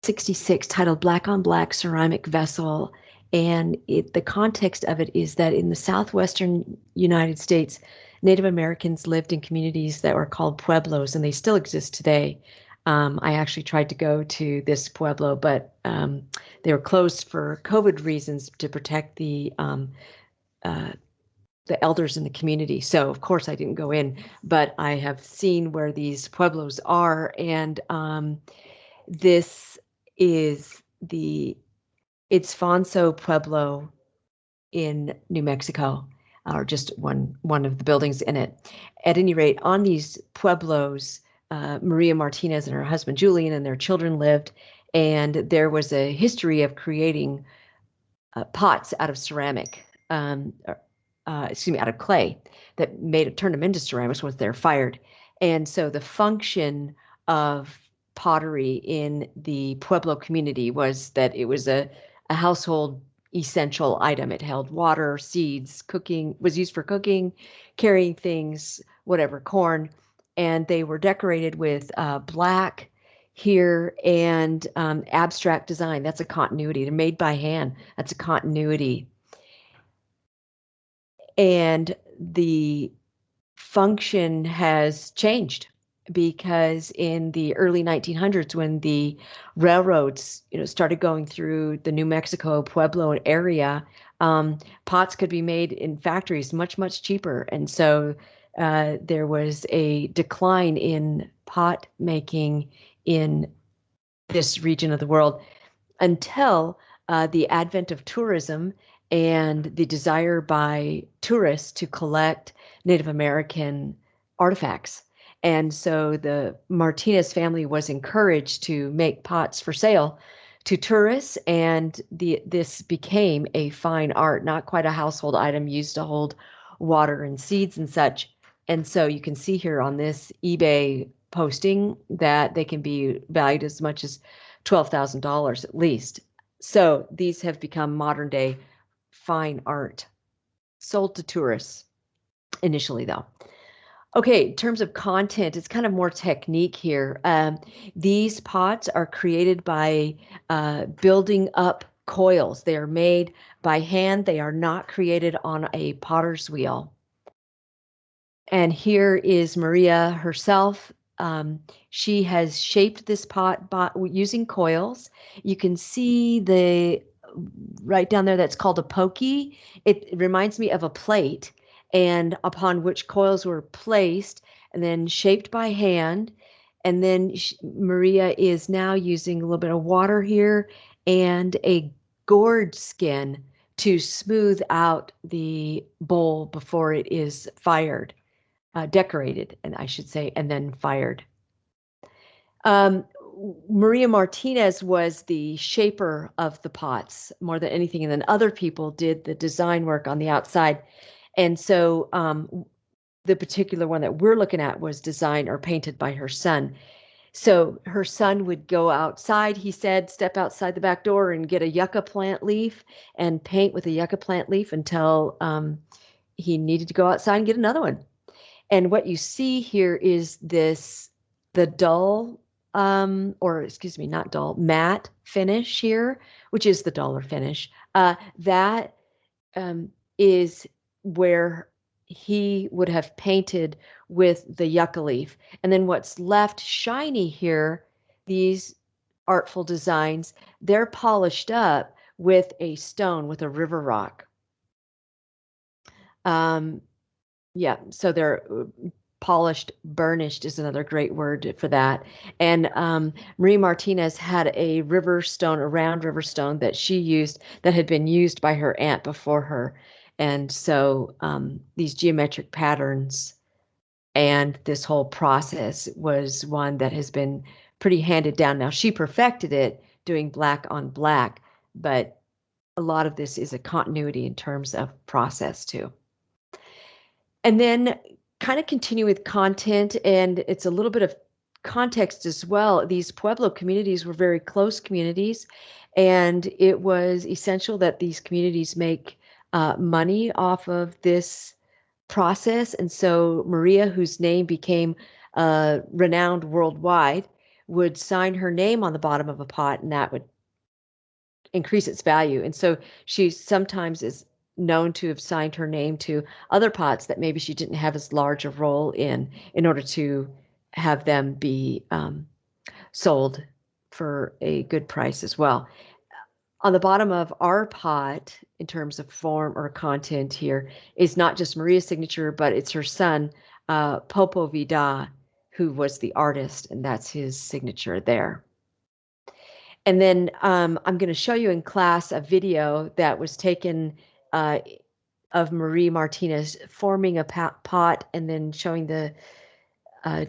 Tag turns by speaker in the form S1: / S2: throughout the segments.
S1: 66 titled Black on Black Ceramic Vessel. And the context of it is that in the southwestern United States, Native Americans lived in communities that were called pueblos, and they still exist today. I actually tried to go to this pueblo, but they were closed for COVID reasons to protect uh, the elders in the community. So of course I didn't go in, but I have seen where these pueblos are, and this is it's Fonso Pueblo in New Mexico, or just one of the buildings in it. At any rate, on these pueblos, Maria Martinez and her husband Julian and their children lived, and there was a history of creating pots out of ceramic, out of clay that turned them into ceramics once they're fired. And so the function of pottery in the Pueblo community was that it was a household essential item. It held water, seeds, cooking, was used for cooking, carrying things, whatever, corn. And they were decorated with black here and abstract design. That's a continuity. They're made by hand. That's a continuity. And the function has changed because in the early 1900s, when the railroads, started going through the New Mexico Pueblo area, pots could be made in factories much, much cheaper. And so there was a decline in pot making in this region of the world until the advent of tourism and the desire by tourists to collect Native American artifacts. And so the Martinez family was encouraged to make pots for sale to tourists, and this became a fine art, not quite a household item used to hold water and seeds and such. And so you can see here on this eBay posting that they can be valued as much as $12,000 at least. So these have become modern day fine art, sold to tourists initially, though. Okay, in terms of content, it's kind of more technique here. These pots are created by building up coils. They are made by hand. They are not created on a potter's wheel. And here is Maria herself. She has shaped this pot using coils. You can see right down there that's called a pokey. It reminds me of a plate, and upon which coils were placed and then shaped by hand. And then Maria is now using a little bit of water here and a gourd skin to smooth out the bowl before it is fired. Decorated, and I should say, and then fired. Maria Martinez was the shaper of the pots more than anything, and then other people did the design work on the outside. And so the particular one that we're looking at was designed or painted by her son. So her son would go outside, he said, step outside the back door and get a yucca plant leaf and paint with a yucca plant leaf until he needed to go outside and get another one. And what you see here is the dull, not dull, matte finish here, which is the duller finish. That is where he would have painted with the yucca leaf. And then what's left shiny here, these artful designs, they're polished up with a stone, with a river rock. Yeah, so they're polished, burnished is another great word for that. And Marie Martinez had a round river stone that she used that had been used by her aunt before her. And so these geometric patterns and this whole process was one that has been pretty handed down. Now, she perfected it doing black on black, but a lot of this is a continuity in terms of process too. And then kind of continue with content, and it's a little bit of context as well. These Pueblo communities were very close communities, and it was essential that these communities make money off of this process. And so Maria, whose name became renowned worldwide, would sign her name on the bottom of a pot, and that would increase its value. And so she sometimes is known to have signed her name to other pots that maybe she didn't have as large a role in order to have them be sold for a good price as well. On the bottom of our pot, in terms of form or content here, is not just Maria's signature, but it's her son, Popo Vida, who was the artist, and that's his signature there. And then I'm going to show you in class a video that was taken of Marie Martinez forming a pot and then showing the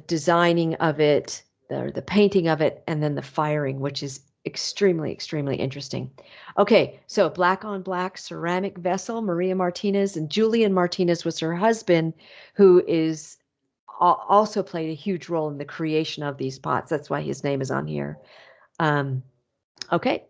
S1: designing of it, the painting of it, and then the firing, which is extremely, extremely interesting. Okay, so black on black ceramic vessel, Maria Martinez, and Julian Martinez was her husband, who is also played a huge role in the creation of these pots. That's why his name is on here. Okay,